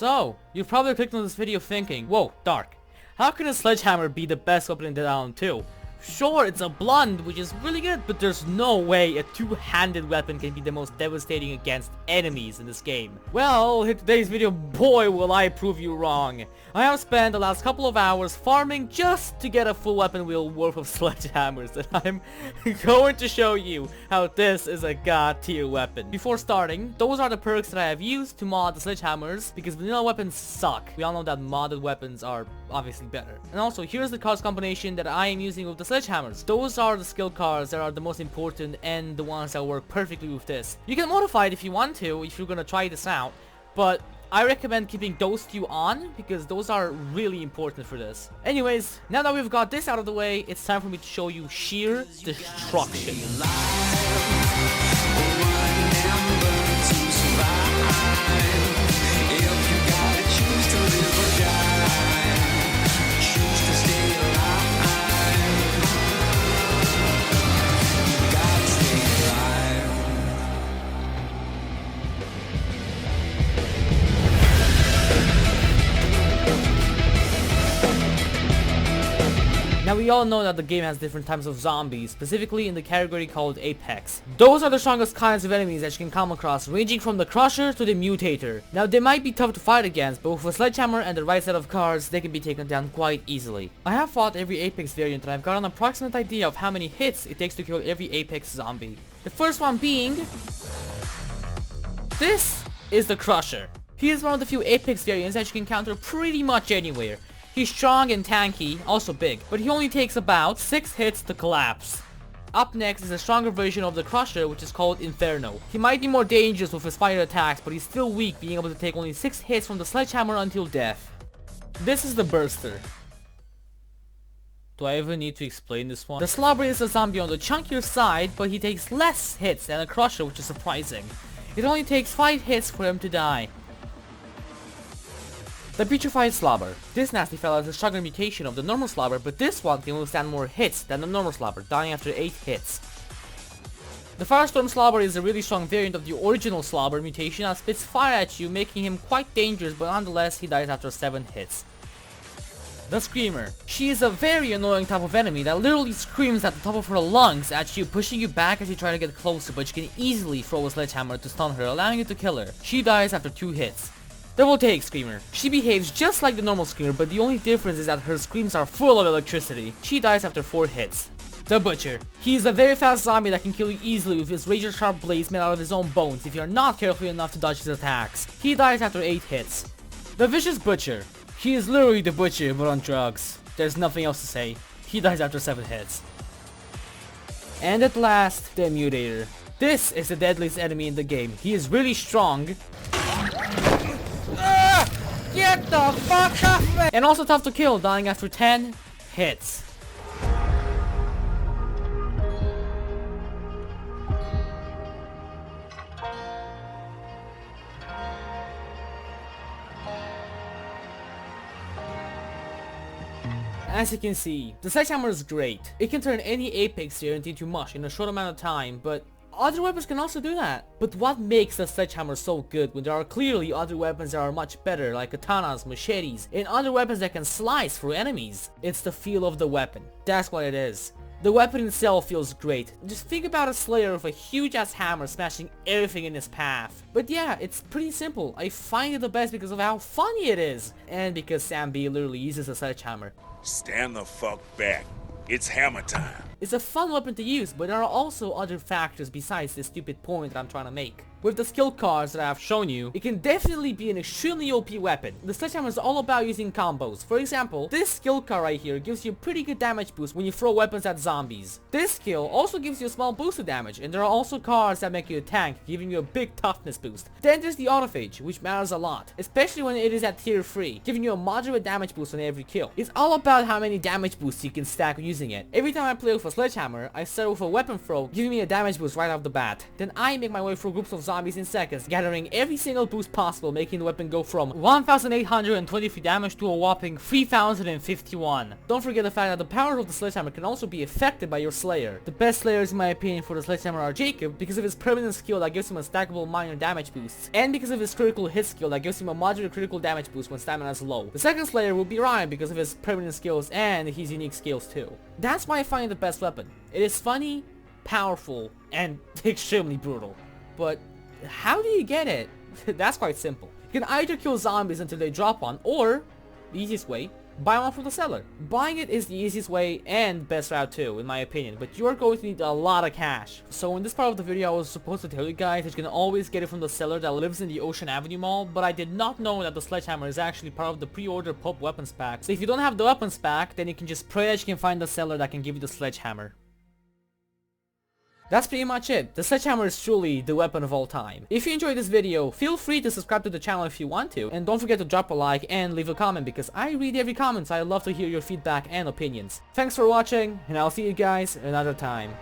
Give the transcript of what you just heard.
So, you've probably clicked on this video thinking, whoa, Dark, how can a sledgehammer be the best weapon in the Down 2? Sure, it's a blunt, which is really good, but there's no way a two-handed weapon can be the most devastating against enemies in this game. Well, in today's video, boy will I prove you wrong. I have spent the last couple of hours farming just to get a full weapon wheel worth of sledgehammers, and I'm going to show you how this is a god tier weapon. Before starting, those are the perks that I have used to mod the sledgehammers, because vanilla weapons suck. We all know that modded weapons are obviously better. And also, here's the cards combination that I am using with the sledgehammers. Those are the skill cards that are the most important and the ones that work perfectly with this. You can modify it if you want to, if you're gonna try this out, but I recommend keeping those two on because those are really important for this. Anyways, now that we've got this out of the way, it's time for me to show you sheer destruction. Now we all know that the game has different types of zombies, specifically in the category called Apex. Those are the strongest kinds of enemies that you can come across, ranging from the Crusher to the Mutator. Now they might be tough to fight against, but with a sledgehammer and the right set of cards, they can be taken down quite easily. I have fought every Apex variant and I've got an approximate idea of how many hits it takes to kill every Apex zombie. The first one being... this is the Crusher. He is one of the few Apex variants that you can counter pretty much anywhere. He's strong and tanky, also big, but he only takes about 6 hits to collapse. Up next is a stronger version of the Crusher, which is called Inferno. He might be more dangerous with his fire attacks, but he's still weak, being able to take only 6 hits from the sledgehammer until death. This is the Burster. Do I even need to explain this one? The Slobber is a zombie on the chunkier side, but he takes less hits than a Crusher, which is surprising. It only takes 5 hits for him to die. The Petrified Slobber. This nasty fella is a stronger mutation of the normal Slobber, but this one can withstand more hits than the normal Slobber, dying after 8 hits. The Firestorm Slobber is a really strong variant of the original Slobber mutation that spits fire at you, making him quite dangerous, but nonetheless he dies after 7 hits. The Screamer. She is a very annoying type of enemy that literally screams at the top of her lungs at you, pushing you back as you try to get closer, but you can easily throw a sledgehammer to stun her, allowing you to kill her. She dies after 2 hits. Double Take Screamer. She behaves just like the normal Screamer, but the only difference is that her screams are full of electricity. She dies after 4 hits. The Butcher. He is a very fast zombie that can kill you easily with his razor sharp blades made out of his own bones if you are not careful enough to dodge his attacks. He dies after 8 hits. The Vicious Butcher. He is literally the Butcher but on drugs. There's nothing else to say. He dies after 7 hits. And at last, the Mutator. This is the deadliest enemy in the game. He is really strong. Get the fuck off me! And also tough to kill, dying after 10 hits. As you can see, the sledgehammer is great. It can turn any Apex variant into mush in a short amount of time, but other weapons can also do that. But what makes the sledgehammer so good when there are clearly other weapons that are much better, like katanas, machetes, and other weapons that can slice through enemies? It's the feel of the weapon. That's what it is. The weapon itself feels great. Just think about a slayer with a huge ass hammer smashing everything in his path. But yeah, it's pretty simple. I find it the best because of how funny it is. And because Sam B literally uses a sledgehammer. Stand the fuck back. It's hammer time. It's a fun weapon to use, but there are also other factors besides this stupid point that I'm trying to make. With the skill cards that I have shown you, it can definitely be an extremely OP weapon. The sledgehammer is all about using combos. For example, this skill card right here gives you a pretty good damage boost when you throw weapons at zombies. This skill also gives you a small boost of damage, and there are also cards that make you a tank, giving you a big toughness boost. Then there's the autophage, which matters a lot, especially when it is at tier 3, giving you a moderate damage boost on every kill. It's all about how many damage boosts you can stack using it. Every time I play with a sledgehammer, I start with a weapon throw, giving me a damage boost right off the bat. Then I make my way through groups of zombies zombies in seconds, gathering every single boost possible, making the weapon go from 1,823 damage to a whopping 3,051. Don't forget the fact that the power of the Sledgehammer can also be affected by your Slayer. The best Slayers in my opinion for the Sledgehammer are JACOB, because of his permanent skill that gives him a stackable minor damage boost, and because of his critical hit skill that gives him a moderate critical damage boost when stamina is low. The second Slayer will be Ryan because of his permanent skills and his unique skills too. That's why I find it the best weapon. It is funny, powerful, and extremely brutal. But how do you get it? That's quite simple. You can either kill zombies until they drop one, or, the easiest way, buy one from the seller. Buying it is the easiest way and best route too, in my opinion, but you are going to need a lot of cash. So in this part of the video I was supposed to tell you guys that you can always get it from the seller that lives in the Ocean Avenue Mall, but I did not know that the Sledgehammer is actually part of the pre-order Pulp Weapons pack. So if you don't have the weapons pack, then you can just pray that you can find the seller that can give you the Sledgehammer. That's pretty much it. The Sledgehammer is truly the weapon of all time. If you enjoyed this video, feel free to subscribe to the channel if you want to, and don't forget to drop a like and leave a comment because I read every comment, so I love to hear your feedback and opinions. Thanks for watching, and I'll see you guys another time.